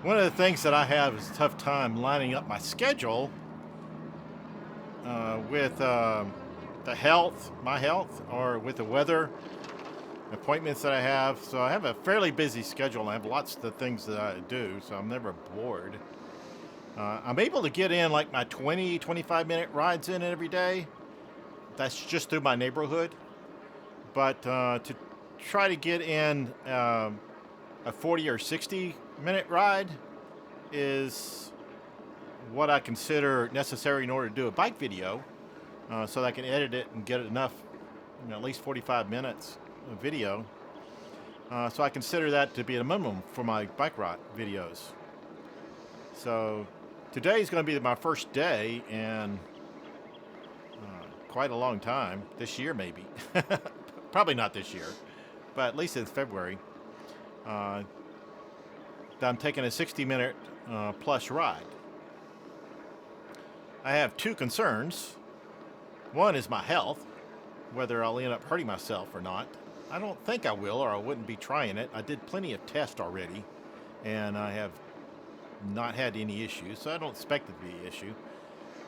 One of the things that I have is a tough time lining up my schedule with my health, or with the weather, appointments that I have. So I have a fairly busy schedule and I have lots of things that I do, so I'm never bored. I'm able to get in like my 25 minute rides in every day. That's just through my neighborhood. But to try to get in a 40 or 60 minute ride is what I consider necessary in order to do a bike video, so that I can edit it and get enough, at least 45 minutes of video. So I consider that to be a minimum for my bike ride videos. So today is going to be my first day in quite a long time. This year, maybe. Probably not this year, but at least it's February. I'm taking a 60-minute plus ride. I have two concerns. One is my health, whether I'll end up hurting myself or not. I don't think I will, or I wouldn't be trying it. I did plenty of tests already, and I have not had any issues, so I don't expect it to be an issue.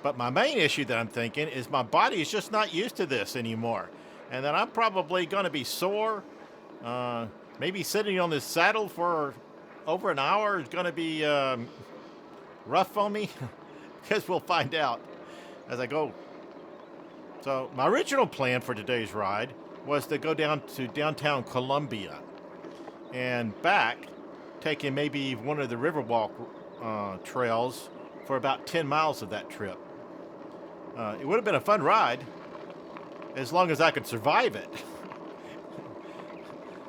But my main issue that I'm thinking is my body is just not used to this anymore, and that I'm probably going to be sore. Maybe sitting on this saddle for over an hour is going to be rough on me. Guess we'll find out as I go. So my original plan for today's ride was to go down to downtown Columbia and back, taking maybe one of the Riverwalk trails for about 10 miles of that trip. It would have been a fun ride as long as I could survive it.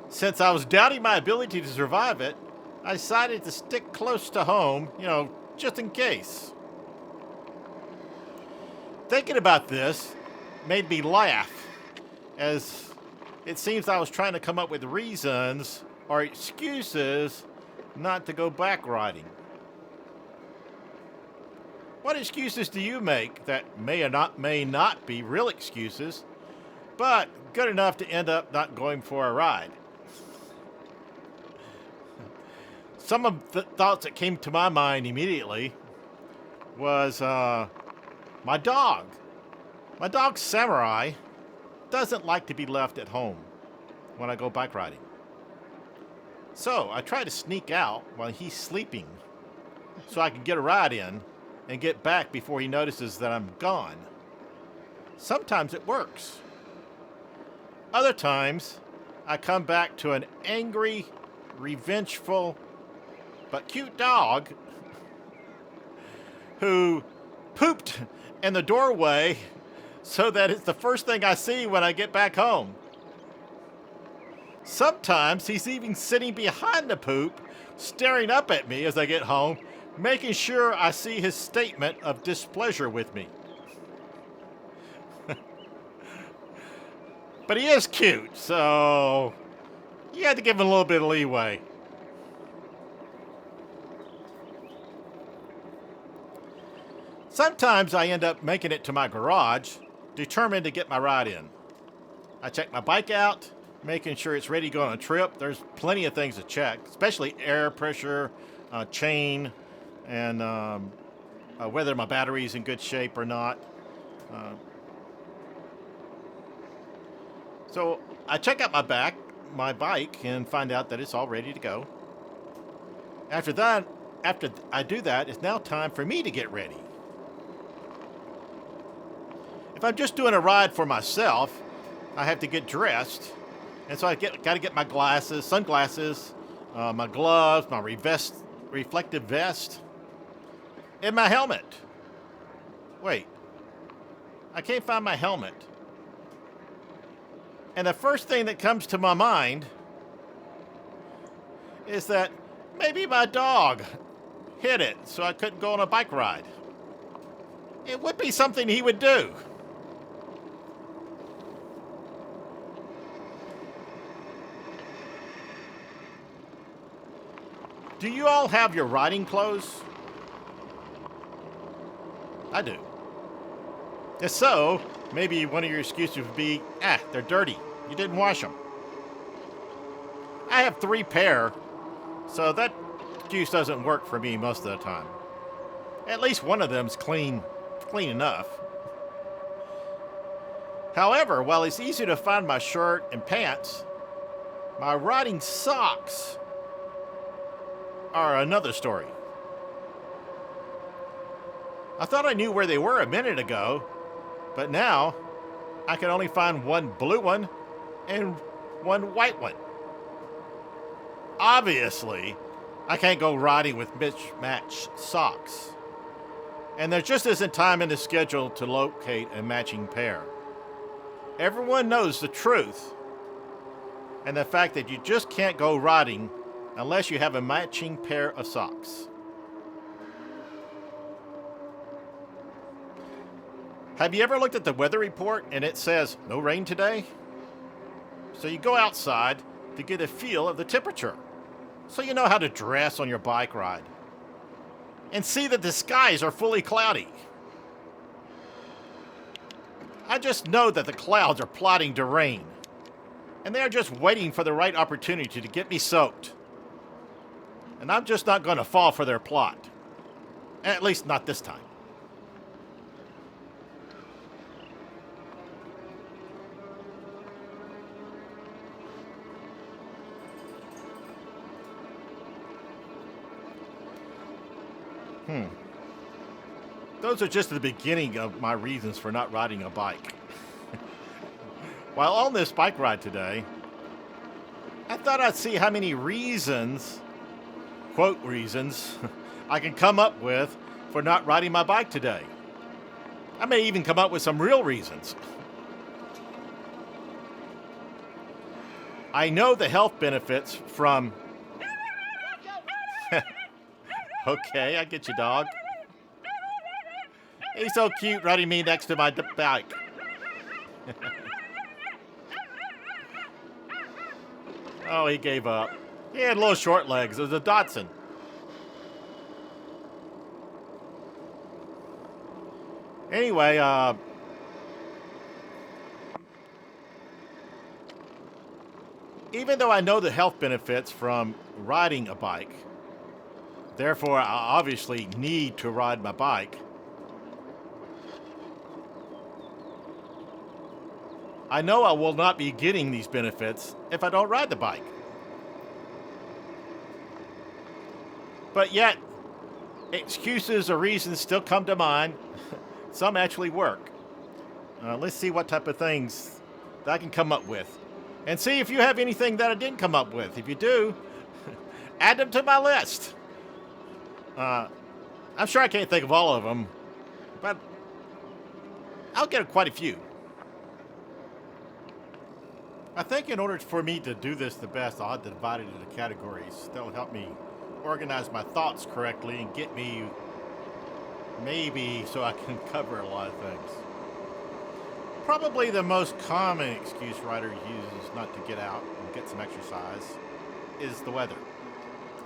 Since I was doubting my ability to survive it, I decided to stick close to home, just in case. Thinking about this made me laugh, as it seems I was trying to come up with reasons or excuses not to go back riding. What excuses do you make that may not be real excuses, but good enough to end up not going for a ride? Some of the thoughts that came to my mind immediately was my dog. My dog, Samurai, doesn't like to be left at home when I go bike riding. So I try to sneak out while he's sleeping so I can get a ride in and get back before he notices that I'm gone. Sometimes it works. Other times, I come back to an angry, revengeful, but cute dog who pooped in the doorway so that it's the first thing I see when I get back home. Sometimes he's even sitting behind the poop, staring up at me as I get home, making sure I see his statement of displeasure with me. But he is cute, so you had to give him a little bit of leeway. Sometimes I end up making it to my garage, determined to get my ride in. I check my bike out, making sure it's ready to go on a trip. There's plenty of things to check, especially air pressure, chain, and whether my battery's in good shape or not. So I check out my bike, and find out that it's all ready to go. After I do that, it's now time for me to get ready. If I'm just doing a ride for myself, I have to get dressed, and so I got to get my glasses, sunglasses, my gloves, my reflective vest, and my helmet. Wait, I can't find my helmet. And the first thing that comes to my mind is that maybe my dog hit it so I couldn't go on a bike ride. It would be something he would do. Do you all have your riding clothes? I do. If so, maybe one of your excuses would be, they're dirty. You didn't wash them. I have 3 pair, so that excuse doesn't work for me most of the time. At least one of them's clean enough. However, while it's easy to find my shirt and pants, my riding socks are another story. I thought I knew where they were a minute ago, but now I can only find one blue one and one white one. Obviously, I can't go riding with mismatched socks. And there just isn't time in the schedule to locate a matching pair. Everyone knows the truth and the fact that you just can't go riding unless you have a matching pair of socks. Have you ever looked at the weather report and it says no rain today? So you go outside to get a feel of the temperature, so you know how to dress on your bike ride, and see that the skies are fully cloudy. I just know that the clouds are plotting to rain, and they are just waiting for the right opportunity to get me soaked. And I'm just not going to fall for their plot. At least not this time. Those are just the beginning of my reasons for not riding a bike. While on this bike ride today, I thought I'd see how many reasons, quote reasons, I can come up with for not riding my bike today. I may even come up with some real reasons. I know the health benefits from... Okay, I get you, dog. He's so cute riding me next to my bike. Oh, he gave up. He had little short legs. It was a Dachshund. Anyway, even though I know the health benefits from riding a bike, therefore I obviously need to ride my bike, I know I will not be getting these benefits if I don't ride the bike. But yet, excuses or reasons still come to mind. Some actually work. Let's see what type of things that I can come up with. And see if you have anything that I didn't come up with. If you do, add them to my list. I'm sure I can't think of all of them, but I'll get quite a few. I think in order for me to do this the best, I'll have to divide it into categories. That will help me organize my thoughts correctly and get me maybe so I can cover a lot of things. Probably the most common excuse riders use not to get out and get some exercise is the weather.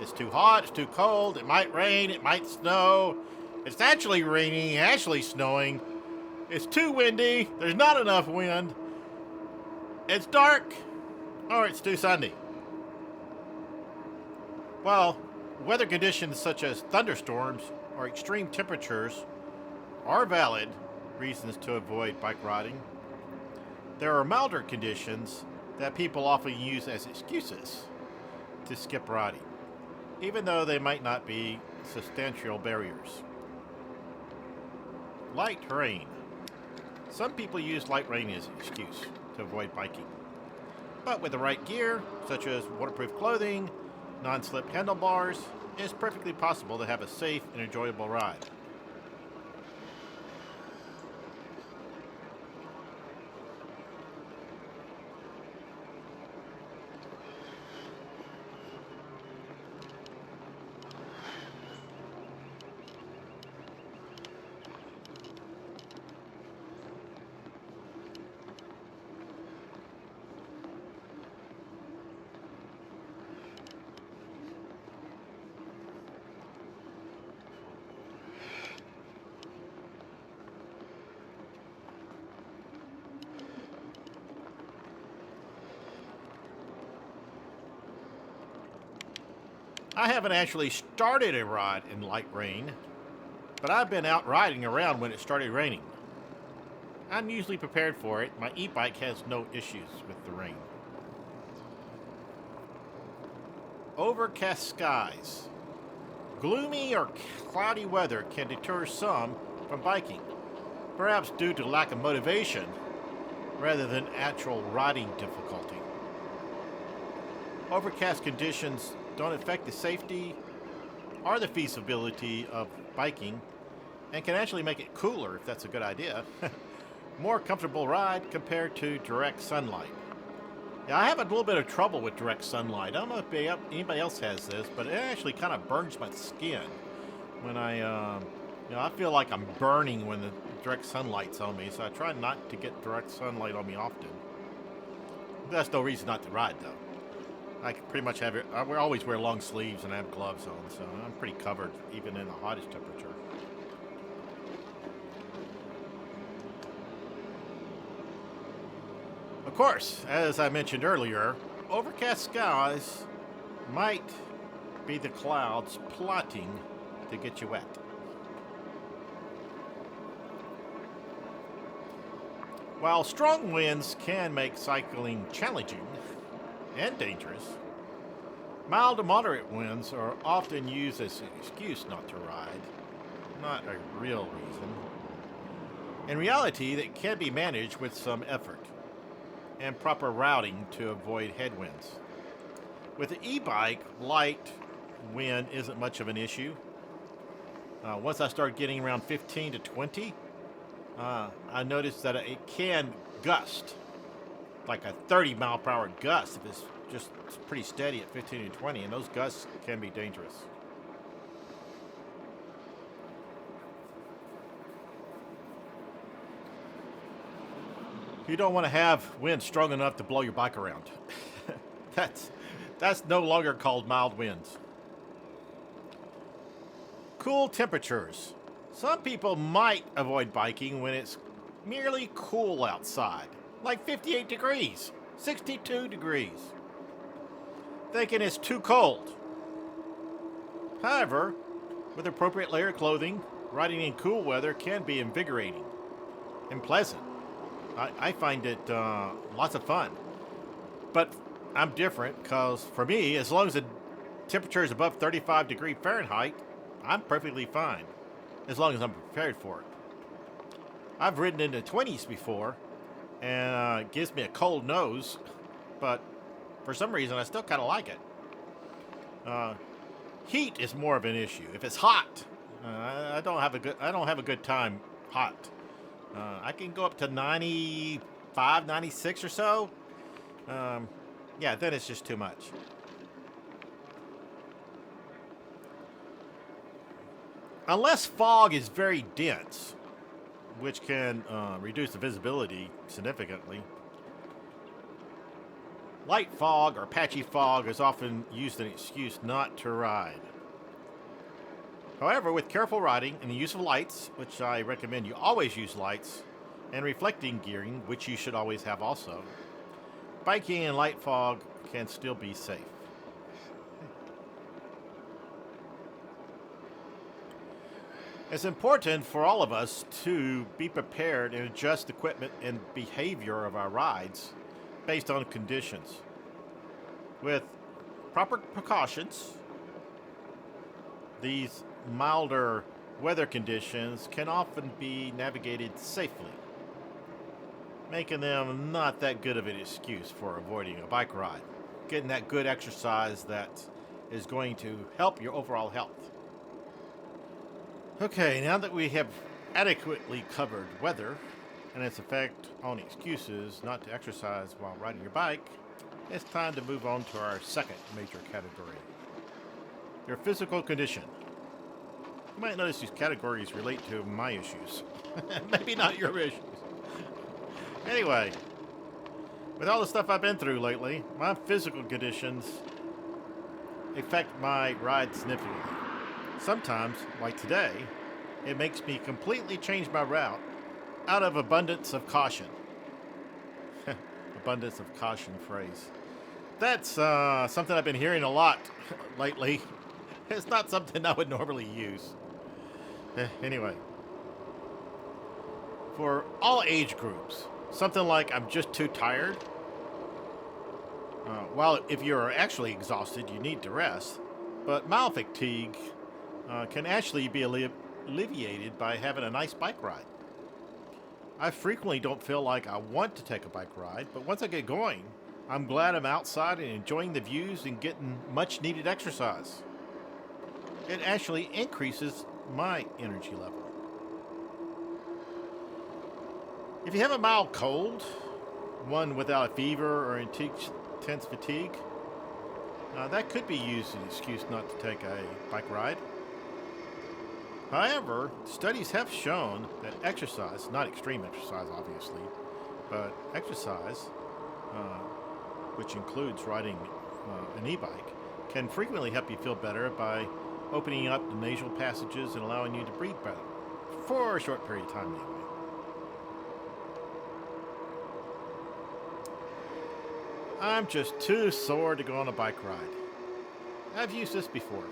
It's too hot, it's too cold, it might rain, it might snow. It's actually raining, actually snowing. It's too windy, there's not enough wind. It's dark, or it's too sunny. Well, weather conditions such as thunderstorms or extreme temperatures are valid reasons to avoid bike riding. There are milder conditions that people often use as excuses to skip riding, even though they might not be substantial barriers. Light rain. Some people use light rain as an excuse to avoid biking. But with the right gear, such as waterproof clothing, non-slip handlebars, it's perfectly possible to have a safe and enjoyable ride. I haven't actually started a ride in light rain, but I've been out riding around when it started raining. I'm usually prepared for it. My e-bike has no issues with the rain. Overcast skies. Gloomy or cloudy weather can deter some from biking, perhaps due to lack of motivation rather than actual riding difficulty. Overcast conditions don't affect the safety or the feasibility of biking and can actually make it cooler, if that's a good idea. More comfortable ride compared to direct sunlight. Yeah, I have a little bit of trouble with direct sunlight. I don't know if anybody else has this, but it actually kind of burns my skin when I feel like I'm burning when the direct sunlight's on me. So I try not to get direct sunlight on me often. That's no reason not to ride, though. I can pretty much have it. I always wear long sleeves and I have gloves on, so I'm pretty covered even in the hottest temperature. Of course, as I mentioned earlier, overcast skies might be the clouds plotting to get you wet. While strong winds can make cycling challenging and dangerous, mild to moderate winds are often used as an excuse not to ride, not a real reason. In reality, that can be managed with some effort and proper routing to avoid headwinds. With the e-bike, light wind isn't much of an issue. Once I start getting around 15 to 20, I noticed that it can gust, like a 30 mile per hour gust if it's just pretty steady at 15 to 20, and those gusts can be dangerous. You don't want to have wind strong enough to blow your bike around. That's no longer called mild winds. Cool temperatures. Some people might avoid biking when it's merely cool outside, like 58 degrees, 62 degrees, thinking it's too cold. However, with appropriate layer of clothing, riding in cool weather can be invigorating and pleasant. I find it lots of fun. But I'm different because for me, as long as the temperature is above 35 degrees Fahrenheit, I'm perfectly fine, as long as I'm prepared for it. I've ridden in the 20s before, and it gives me a cold nose, but for some reason I still kind of like it. Heat is more of an issue. If it's hot, I don't have a good time hot. I can go up to 95, 96 or so. Yeah, then it's just too much. Unless fog is very dense, which can reduce the visibility significantly, light fog or patchy fog is often used as an excuse not to ride. However, with careful riding and the use of lights, which I recommend you always use lights, and reflecting gearing, which you should always have also, biking in light fog can still be safe. It's important for all of us to be prepared and adjust equipment and behavior of our rides based on conditions. With proper precautions, these milder weather conditions can often be navigated safely, making them not that good of an excuse for avoiding a bike ride, getting that good exercise that is going to help your overall health. Okay, now that we have adequately covered weather and its effect on excuses not to exercise while riding your bike, it's time to move on to our second major category, your physical condition. You might notice these categories relate to my issues. Maybe not your issues. Anyway, with all the stuff I've been through lately, my physical conditions affect my ride significantly. Sometimes, like today, it makes me completely change my route out of abundance of caution. Abundance of caution phrase. That's something I've been hearing a lot lately It's not something I would normally use. Anyway, for all age groups, something like I'm just too tired. While if you're actually exhausted, you need to rest. But mild fatigue can actually be alleviated by having a nice bike ride. I frequently don't feel like I want to take a bike ride, but once I get going, I'm glad I'm outside and enjoying the views and getting much needed exercise. It actually increases my energy level. If you have a mild cold, one without a fever or intense fatigue, that could be used as an excuse not to take a bike ride. However, studies have shown that exercise, not extreme exercise obviously, but exercise, which includes riding an e-bike, can frequently help you feel better by opening up the nasal passages and allowing you to breathe better for a short period of time anyway. I'm just too sore to go on a bike ride. I've used this before.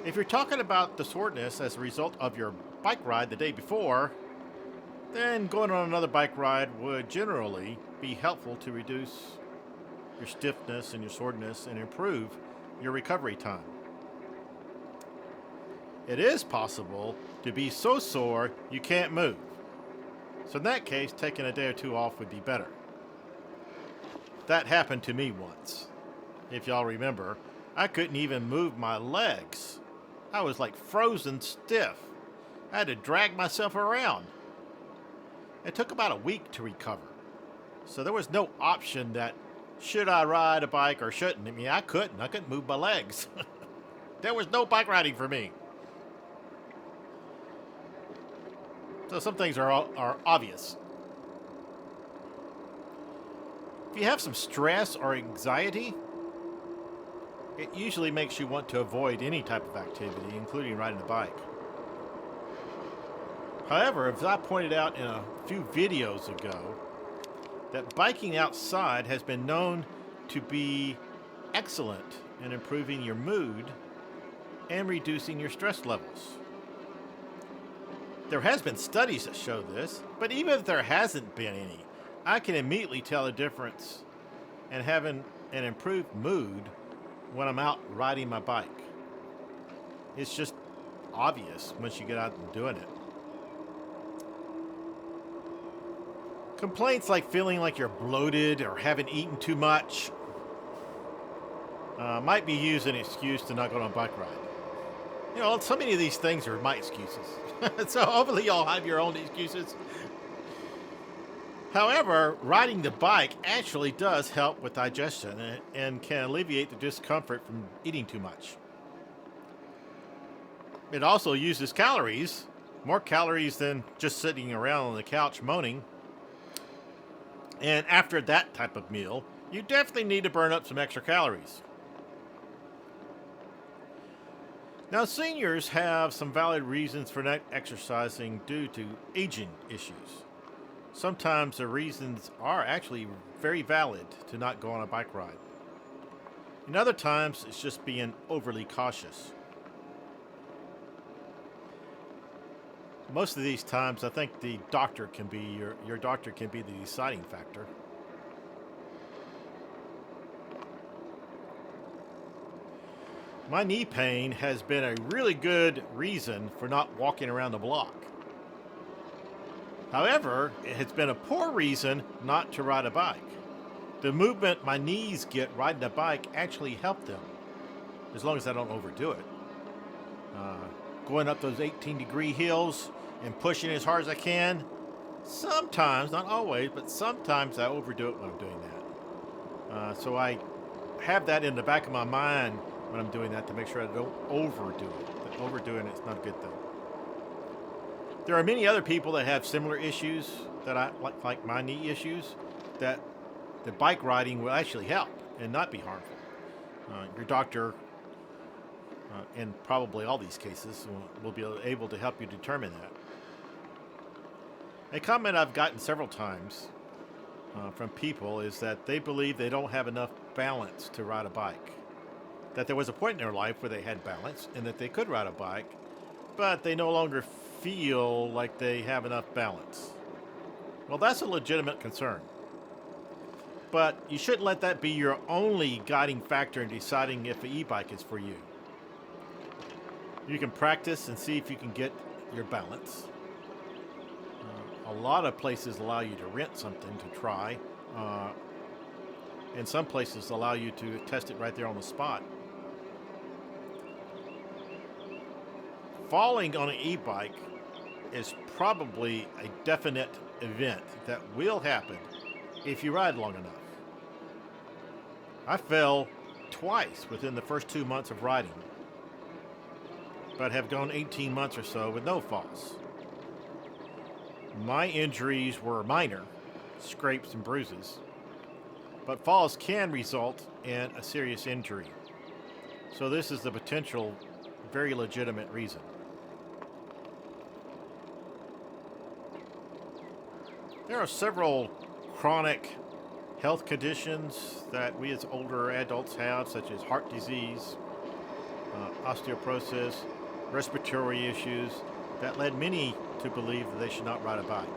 If you're talking about the soreness as a result of your bike ride the day before, then going on another bike ride would generally be helpful to reduce your stiffness and your soreness and improve your recovery time. It is possible to be so sore you can't move. So in that case, taking a day or two off would be better. That happened to me once. If y'all remember, I couldn't even move my legs. I was like frozen stiff. I had to drag myself around. It took about a week to recover. So there was no option that should I ride a bike or shouldn't. I mean, I couldn't move my legs. There was no bike riding for me. So some things are obvious. If you have some stress or anxiety, it usually makes you want to avoid any type of activity, including riding a bike. However, as I pointed out in a few videos ago, that biking outside has been known to be excellent in improving your mood and reducing your stress levels. There has been studies that show this, but even if there hasn't been any, I can immediately tell the difference in having an improved mood when I'm out riding my bike. It's just obvious once you get out and doing it. Complaints like feeling like you're bloated or haven't eaten too much might be used as an excuse to not go on a bike ride. You know, so many of these things are my excuses. So hopefully y'all have your own excuses. However, riding the bike actually does help with digestion and can alleviate the discomfort from eating too much. It also uses calories, more calories than just sitting around on the couch moaning. And after that type of meal, you definitely need to burn up some extra calories. Now, seniors have some valid reasons for not exercising due to aging issues. Sometimes the reasons are actually very valid to not go on a bike ride. And other times, it's just being overly cautious. Most of these times, I think the doctor can be, your doctor can be the deciding factor. My knee pain has been a really good reason for not walking around the block. However, it has been a poor reason not to ride a bike. The movement my knees get riding a bike actually help them, as long as I don't overdo it. Going up those 18-degree hills and pushing as hard as I can, sometimes, not always, but sometimes I overdo it when I'm doing that. So I have that in the back of my mind when I'm doing that to make sure I don't overdo it. But overdoing it's not a good thing. There are many other people that have similar issues that I like my knee issues, that the bike riding will actually help and not be harmful. Your doctor, in probably all these cases, will be able to help you determine that. A comment I've gotten several times from people is that they believe they don't have enough balance to ride a bike. that there was a point in their life where they had balance and that they could ride a bike, but they no longer feel like they have enough balance. Well, that's a legitimate concern. But you shouldn't let that be your only guiding factor in deciding if an e-bike is for you. You can practice and see if you can get your balance. A lot of places allow you to rent something to try. And some places allow you to test it right there on the spot. Falling on an e-bike is probably a definite event that will happen if you ride long enough. I fell twice within the first 2 months of riding, but have gone 18 months or so with no falls. My injuries were minor, scrapes and bruises, but falls can result in a serious injury. So this is the potential very legitimate reason. There are several chronic health conditions that we as older adults have, such as heart disease, osteoporosis, respiratory issues, that led many to believe that they should not ride a bike.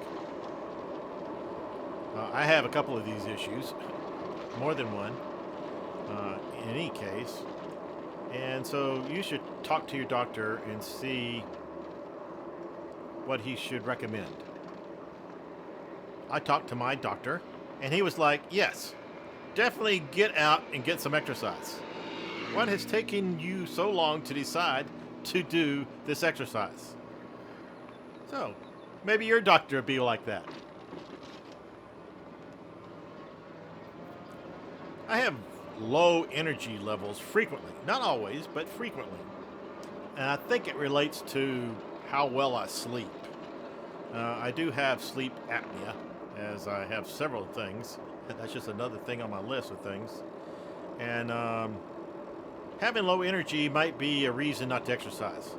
I have a couple of these issues, more than one, in any case. And so you should talk to your doctor and see what he should recommend. I talked to my doctor, and he was like, yes, definitely get out and get some exercise. What has taken you so long to decide to do this exercise? So, maybe your doctor will be like that. I have low energy levels frequently. Not always, but frequently. And I think it relates to how well I sleep. I do have sleep apnea, as I have several things. That's just another thing on my list of things. And having low energy might be a reason not to exercise.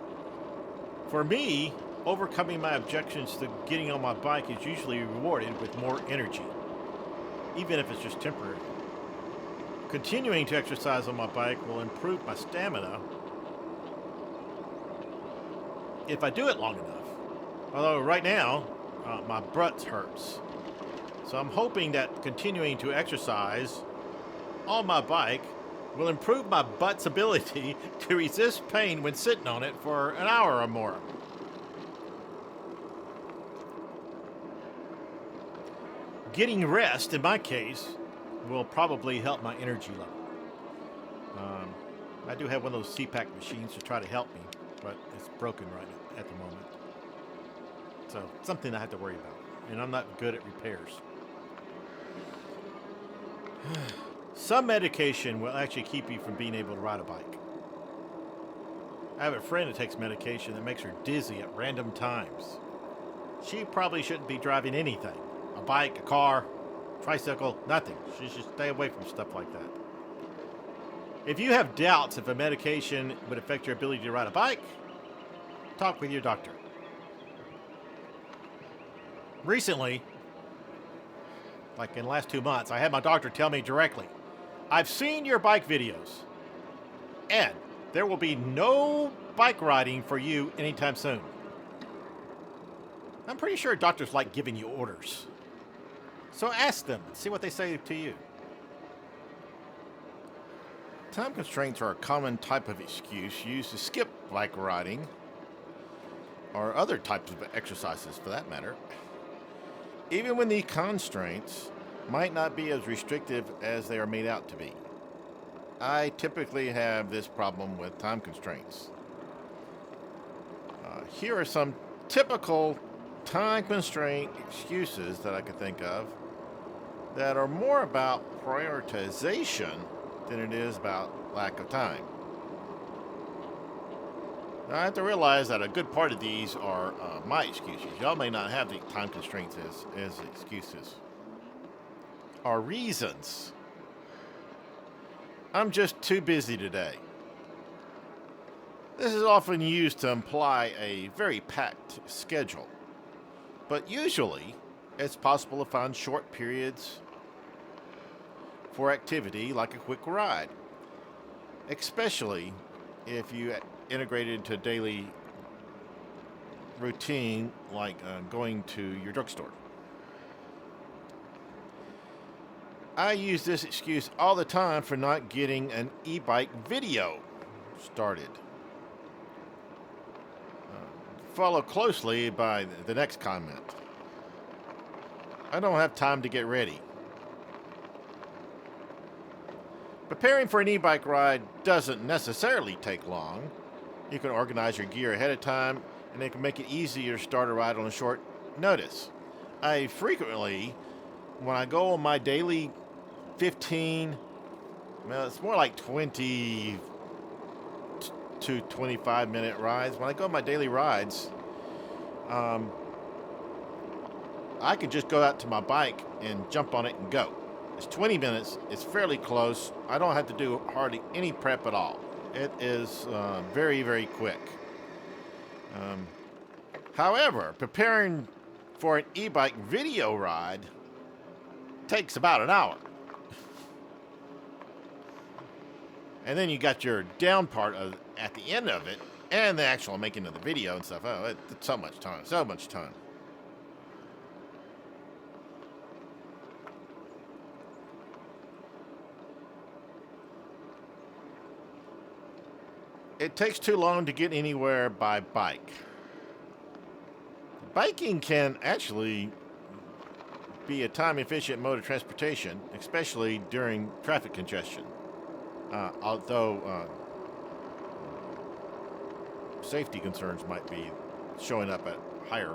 For me, overcoming my objections to getting on my bike is usually rewarded with more energy, even if it's just temporary. Continuing to exercise on my bike will improve my stamina if I do it long enough. Although right now, my butt hurts. So I'm hoping that continuing to exercise on my bike will improve my butt's ability to resist pain when sitting on it for an hour or more. Getting rest, in my case, will probably help my energy level. I do have one of those CPAP machines to try to help me, but it's broken right at the moment. So, something I have to worry about. And I'm not good at repairs. Some medication will actually keep you from being able to ride a bike. I have a friend that takes medication that makes her dizzy at random times. She probably shouldn't be driving anything. A bike, a car, tricycle, nothing. She should stay away from stuff like that. If you have doubts if a medication would affect your ability to ride a bike, talk with your doctor. Recently, like in the last 2 months, I had my doctor tell me directly, I've seen your bike videos, and there will be no bike riding for you anytime soon. I'm pretty sure doctors like giving you orders. So ask them, see what they say to you. Time constraints are a common type of excuse used to skip bike riding, or other types of exercises for that matter, even when the constraints might not be as restrictive as they are made out to be. I typically have this problem with time constraints. Here are some typical time constraint excuses that I could think of that are more about prioritization than it is about lack of time. Now, I have to realize that a good part of these are my excuses. Y'all may not have the time constraints as excuses. Or reasons. I'm just too busy today. This is often used to imply a very packed schedule. But usually, it's possible to find short periods for activity like a quick ride. especially if you integrate it into a daily routine like going to your drugstore. I use this excuse all the time for not getting an e-bike video started. Follow closely by the next comment. I don't have time to get ready. Preparing for an e-bike ride doesn't necessarily take long. You can organize your gear ahead of time, and it can make it easier to start a ride on a short notice. I frequently, when I go on my daily 15, well, it's more like 20 to 25 minute rides. When I go on my daily rides, I can just go out to my bike and jump on it and go. It's 20 minutes. It's fairly close. I don't have to do hardly any prep at all. It is very, very quick. However, preparing for an e-bike video ride takes about an hour. And then you got your down part at the end of it, and the actual making of the video and stuff. Oh, it's so much time, so much time. It takes too long to get anywhere by bike. Biking can actually be a time-efficient mode of transportation, especially during traffic congestion. Although safety concerns might be showing up at higher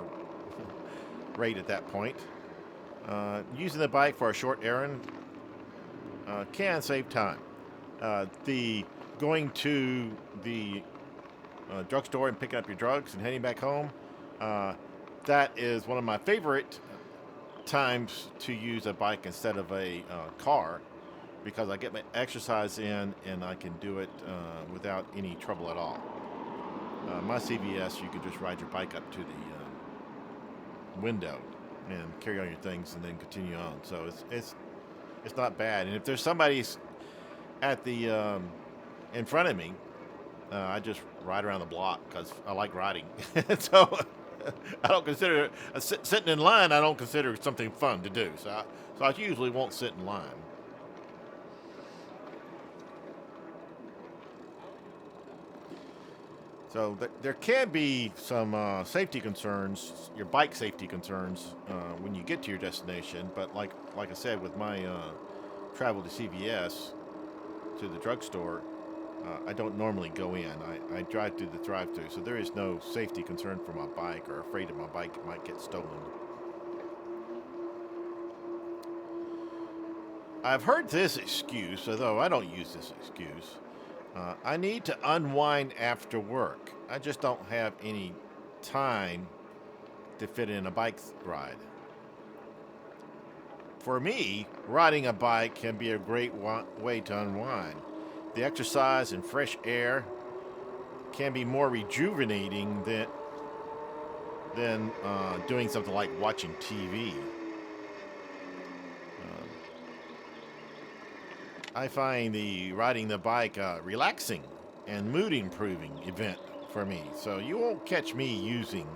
rate at that point. Using the bike for a short errand can save time. The going to the drugstore and picking up your drugs and heading back home, that is one of my favorite times to use a bike instead of a car, because I get my exercise in and I can do it without any trouble at all. My CVS, you can just ride your bike up to the window and carry on your things and then continue on. So it's not bad. And if there's somebody at the in front of me, I just ride around the block because I like riding. So I don't consider sitting in line. I don't consider something fun to do. So I usually won't sit in line. So there can be some safety concerns, your bike safety concerns, when you get to your destination. But like I said, with my travel to CVS, to the drugstore, I don't normally go in. I drive through the drive-thru, so there is no safety concern for my bike or afraid that my bike might get stolen. I've heard this excuse, although I don't use this excuse. I need to unwind after work. I just don't have any time to fit in a bike ride. For me, riding a bike can be a great way to unwind. The exercise and fresh air can be more rejuvenating than doing something like watching TV. I find the riding the bike relaxing and mood improving event for me. So you won't catch me using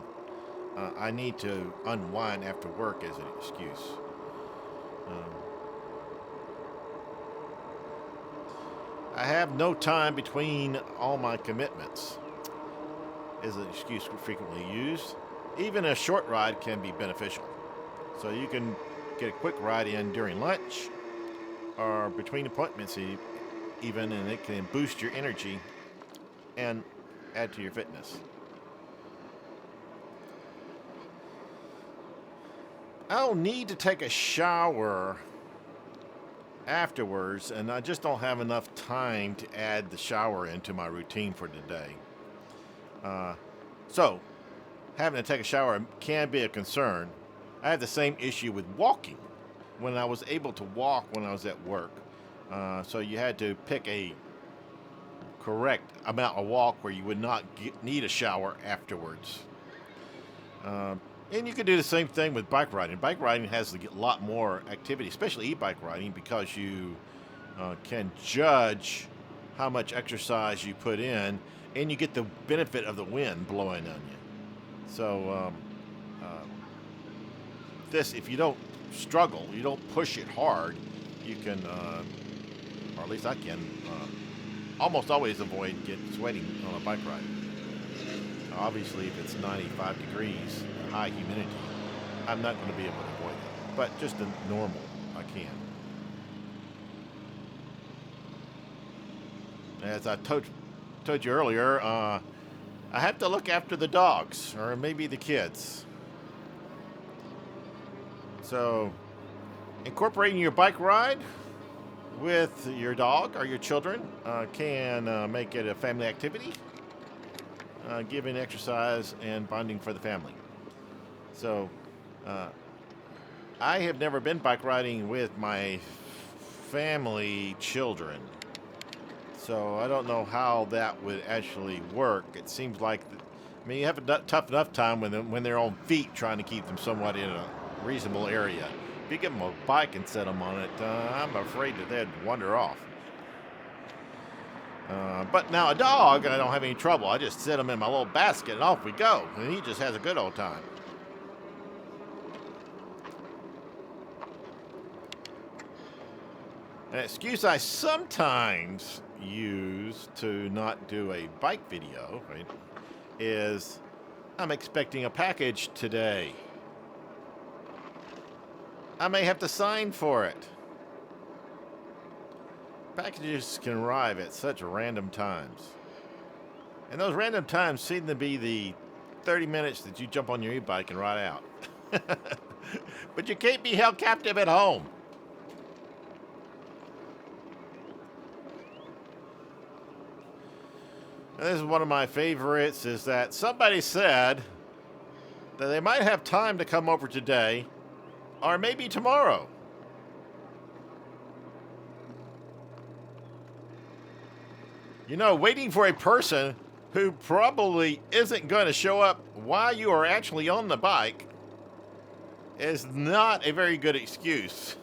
I need to unwind after work as an excuse. I have no time between all my commitments is an excuse frequently used. Even a short ride can be beneficial. So you can get a quick ride in during lunch or between appointments even, and it can boost your energy and add to your fitness. I'll need to take a shower afterwards, and I just don't have enough time to add the shower into my routine for today. So having to take a shower can be a concern. I have the same issue with walking. When I was able to walk when I was at work, so you had to pick a correct amount of walk where you would not need a shower afterwards. And you can do the same thing with bike riding. Bike riding has a lot more activity, especially e-bike riding, because you can judge how much exercise you put in, and you get the benefit of the wind blowing on you. So this, if you don't struggle, you don't push it hard, you can, or at least I can, almost always avoid sweating on a bike ride. Obviously, if it's 95 degrees, high humidity, I'm not going to be able to avoid it. But just a normal, I can. As I told you earlier, I have to look after the dogs, or maybe the kids. So, incorporating your bike ride with your dog or your children can make it a family activity, giving exercise and bonding for the family. So, I have never been bike riding with my family children. So I don't know how that would actually work. It seems like, you have a tough enough time when they're on feet trying to keep them somewhat in a reasonable area. If you give them a bike and set them on it, I'm afraid that they'd wander off. But now a dog, I don't have any trouble. I just set him in my little basket and off we go. And he just has a good old time. An excuse I sometimes use to not do a bike video, right, is I'm expecting a package today. I may have to sign for it. Packages can arrive at such random times. And those random times seem to be the 30 minutes that you jump on your e-bike and ride out. But you can't be held captive at home. This is one of my favorites, is that somebody said that they might have time to come over today or maybe tomorrow. You know, waiting for a person who probably isn't going to show up while you are actually on the bike is not a very good excuse.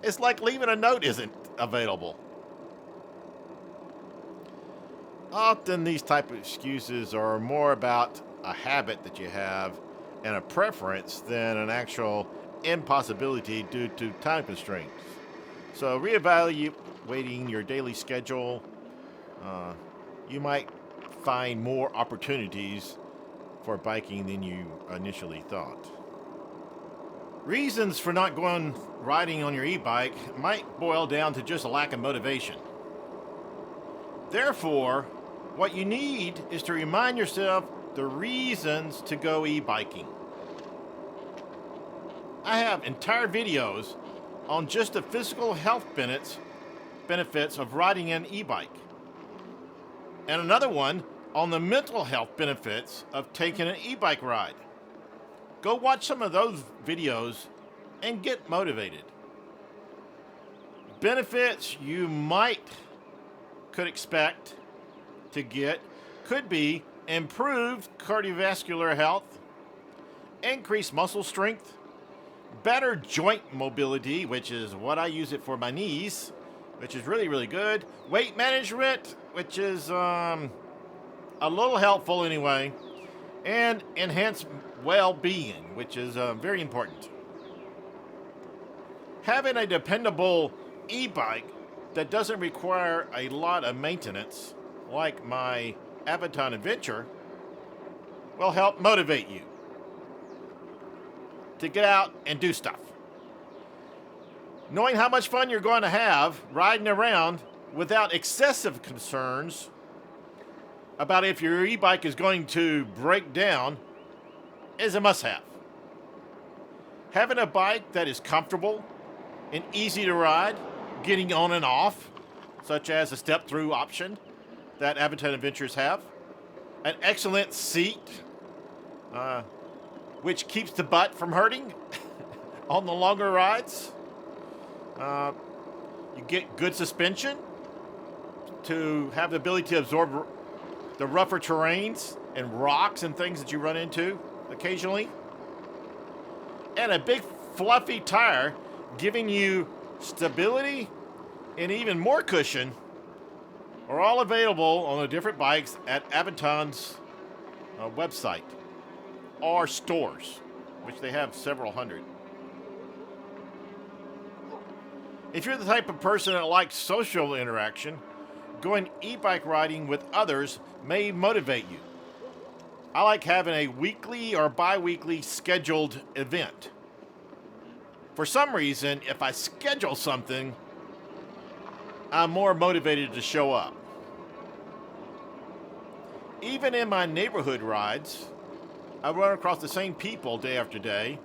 It's like leaving a note isn't available. Often these type of excuses are more about a habit that you have and a preference than an actual impossibility due to time constraints. So reevaluating your daily schedule, you might find more opportunities for biking than you initially thought. Reasons for not going riding on your e-bike might boil down to just a lack of motivation. Therefore, what you need is to remind yourself the reasons to go e-biking. I have entire videos on just the physical health benefits of riding an e-bike, and another one on the mental health benefits of taking an e-bike ride. Go watch some of those videos and get motivated. Benefits you could expect to get could be improved cardiovascular health, increased muscle strength, better joint mobility, which is what I use it for my knees, which is really, really good, weight management, which is a little helpful anyway, and enhanced well-being, which is very important. Having a dependable e-bike that doesn't require a lot of maintenance, like my Aventon Aventure, will help motivate you to get out and do stuff. Knowing how much fun you're going to have riding around without excessive concerns about if your e-bike is going to break down is a must-have. Having a bike that is comfortable and easy to ride, getting on and off, such as a step-through option that Aventon Adventures have, an excellent seat, which keeps the butt from hurting on the longer rides. You get good suspension to have the ability to absorb the rougher terrains and rocks and things that you run into occasionally. And a big fluffy tire giving you stability and even more cushion are all available on the different bikes at Aventon's website or stores, which they have several hundred. If you're the type of person that likes social interaction, going e-bike riding with others may motivate you. I like having a weekly or bi-weekly scheduled event. For some reason, if I schedule something, I'm more motivated to show up. Even in my neighborhood rides, I run across the same people day after day.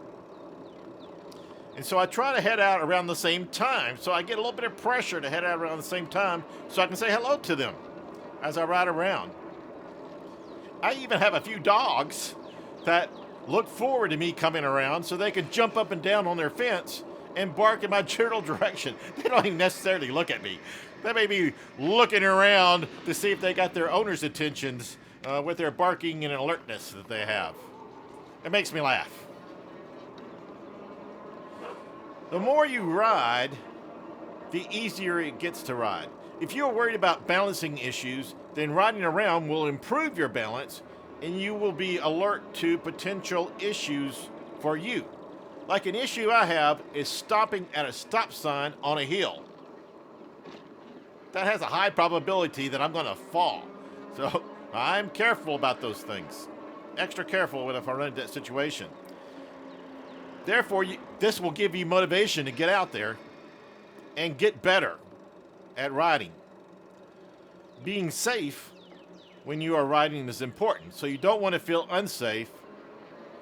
And so I try to head out around the same time. So I get a little bit of pressure to head out around the same time so I can say hello to them as I ride around. I even have a few dogs that look forward to me coming around so they can jump up and down on their fence and bark in my general direction. They don't even necessarily look at me. They may be looking around to see if they got their owner's attentions with their barking and alertness that they have. It makes me laugh. The more you ride, the easier it gets to ride. If you're worried about balancing issues, then riding around will improve your balance and you will be alert to potential issues for you. Like an issue I have is stopping at a stop sign on a hill. That has a high probability that I'm going to fall. So I'm careful about those things. Extra careful if I run into that situation. Therefore, this will give you motivation to get out there and get better at riding. Being safe when you are riding is important, so you don't want to feel unsafe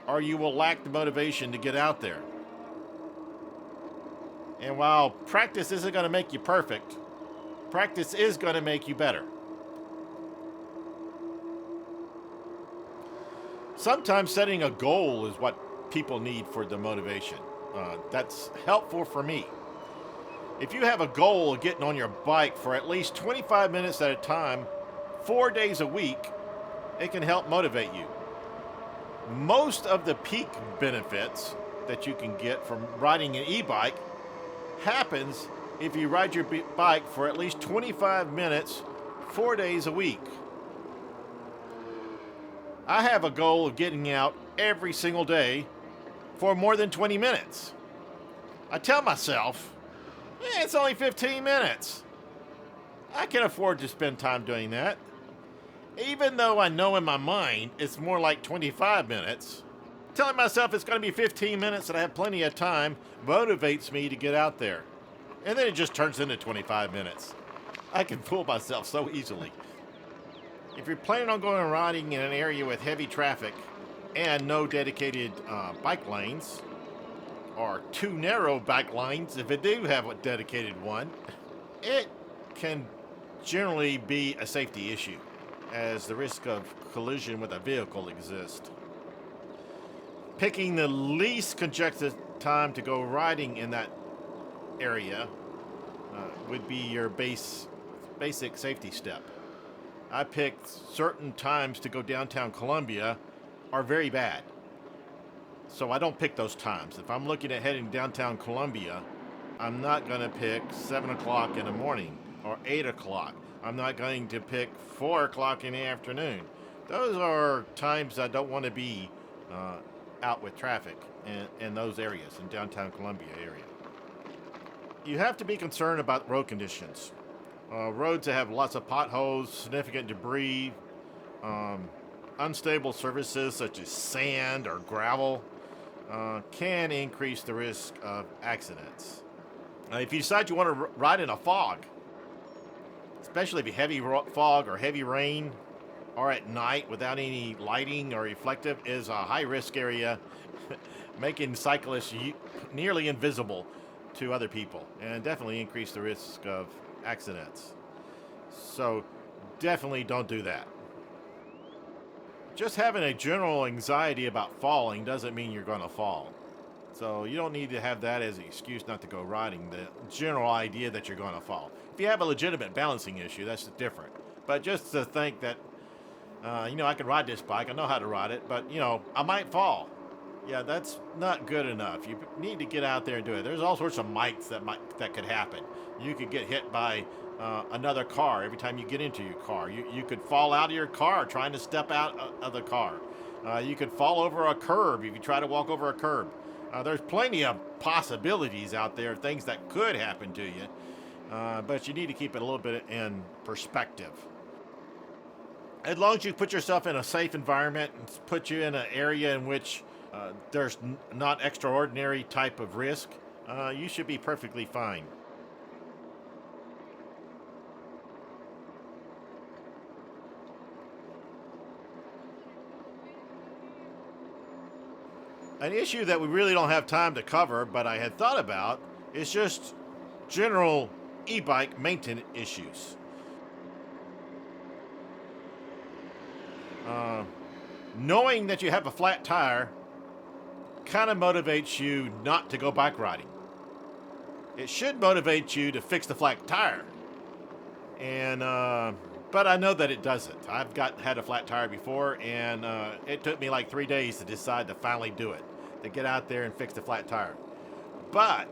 or you will lack the motivation to get out there. And while practice isn't going to make you perfect, practice is going to make you better. Sometimes setting a goal is what people need for the motivation. That's helpful for me. If you have a goal of getting on your bike for at least 25 minutes at a time, 4 days a week, it can help motivate you. Most of the peak benefits that you can get from riding an e-bike happens if you ride your bike for at least 25 minutes, 4 days a week. I have a goal of getting out every single day for more than 20 minutes. I tell myself, it's only 15 minutes. I can afford to spend time doing that. Even though I know in my mind it's more like 25 minutes, telling myself it's going to be 15 minutes and I have plenty of time motivates me to get out there. And then it just turns into 25 minutes. I can fool myself so easily. If you're planning on going riding in an area with heavy traffic and no dedicated bike lanes, or too narrow bike lanes if it do have a dedicated one, it can generally be a safety issue, as the risk of collision with a vehicle exists. Picking the least congested time to go riding in that area would be your basic safety step. I picked certain times to go downtown Columbia are very bad. So I don't pick those times. If I'm looking at heading downtown Columbia, I'm not going to pick 7 o'clock in the morning or 8 o'clock. I'm not going to pick 4 o'clock in the afternoon. Those are times I don't want to be out with traffic in those areas, in downtown Columbia area. You have to be concerned about road conditions. Roads that have lots of potholes, significant debris, unstable surfaces such as sand or gravel can increase the risk of accidents. If you decide you want to ride in a fog, especially if you heavy fog or heavy rain, or at night without any lighting or reflective, is a high-risk area, making cyclists nearly invisible to other people, and definitely increase the risk of accidents. So definitely don't do that. Just having a general anxiety about falling doesn't mean you're going to fall. So you don't need to have that as an excuse not to go riding, the general idea that you're going to fall. If you have a legitimate balancing issue, that's different. But just to think that, I can ride this bike, I know how to ride it, but, I might fall. Yeah, that's not good enough. You need to get out there and do it. There's all sorts of mites that could happen. You could get hit by another car every time you get into your car. You could fall out of your car trying to step out of the car. You could fall over a curb if you try to walk over a curb. There's plenty of possibilities out there, things that could happen to you, but you need to keep it a little bit in perspective. As long as you put yourself in a safe environment and put you in an area in which there's not extraordinary type of risk, you should be perfectly fine. An issue that we really don't have time to cover, but I had thought about, is just general e-bike maintenance issues. Uh, Knowing that you have a flat tire kind of motivates you not to go bike riding. It should motivate you to fix the flat tire, and but I know that it doesn't. I've had a flat tire before, and it took me like 3 days to decide to finally do it, to get out there and fix the flat tire. But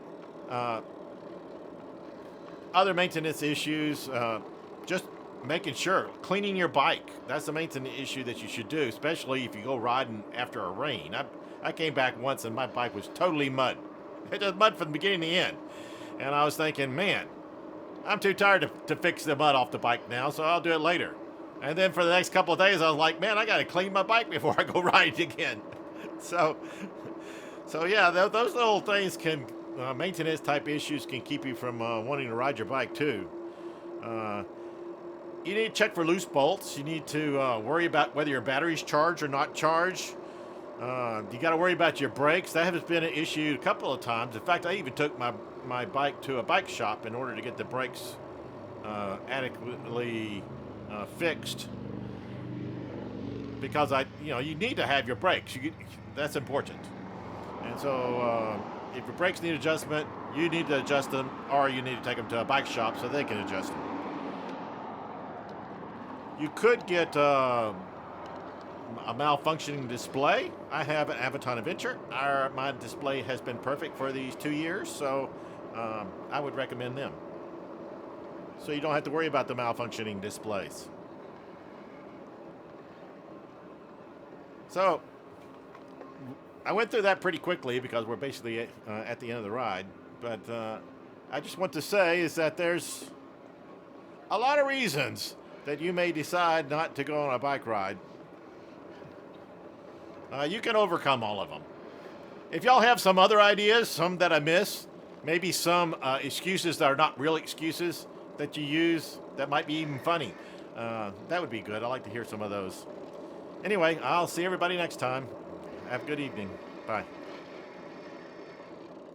other maintenance issues, just making sure cleaning your bike. That's the maintenance issue that you should do, especially if you go riding after a rain. I came back once and my bike was totally mud. It was mud from the beginning to the end, and I was thinking, man, I'm too tired to fix the mud off the bike now, so I'll do it later. And then for the next couple of days, I was like, man, I got to clean my bike before I go ride again. So yeah, those little things can, maintenance type issues can keep you from wanting to ride your bike too. You need to check for loose bolts. You need to worry about whether your battery's charged or not charged. You got to worry about your brakes. That has been an issue a couple of times. In fact, I even took my bike to a bike shop in order to get the brakes adequately fixed, because you need to have your brakes. That's important. And so if your brakes need adjustment, you need to adjust them, or you need to take them to a bike shop so they can adjust them. You could get a malfunctioning display. I have an Aventon Aventure. My display has been perfect for these 2 years, so I would recommend them. So you don't have to worry about the malfunctioning displays. So I went through that pretty quickly because we're basically at the end of the ride. But I just want to say is that there's a lot of reasons that you may decide not to go on a bike ride. You can overcome all of them. If y'all have some other ideas, some that I miss, maybe some excuses that are not real excuses that you use that might be even funny, that would be good. I'd like to hear some of those. Anyway, I'll see everybody next time. Have a good evening. Bye.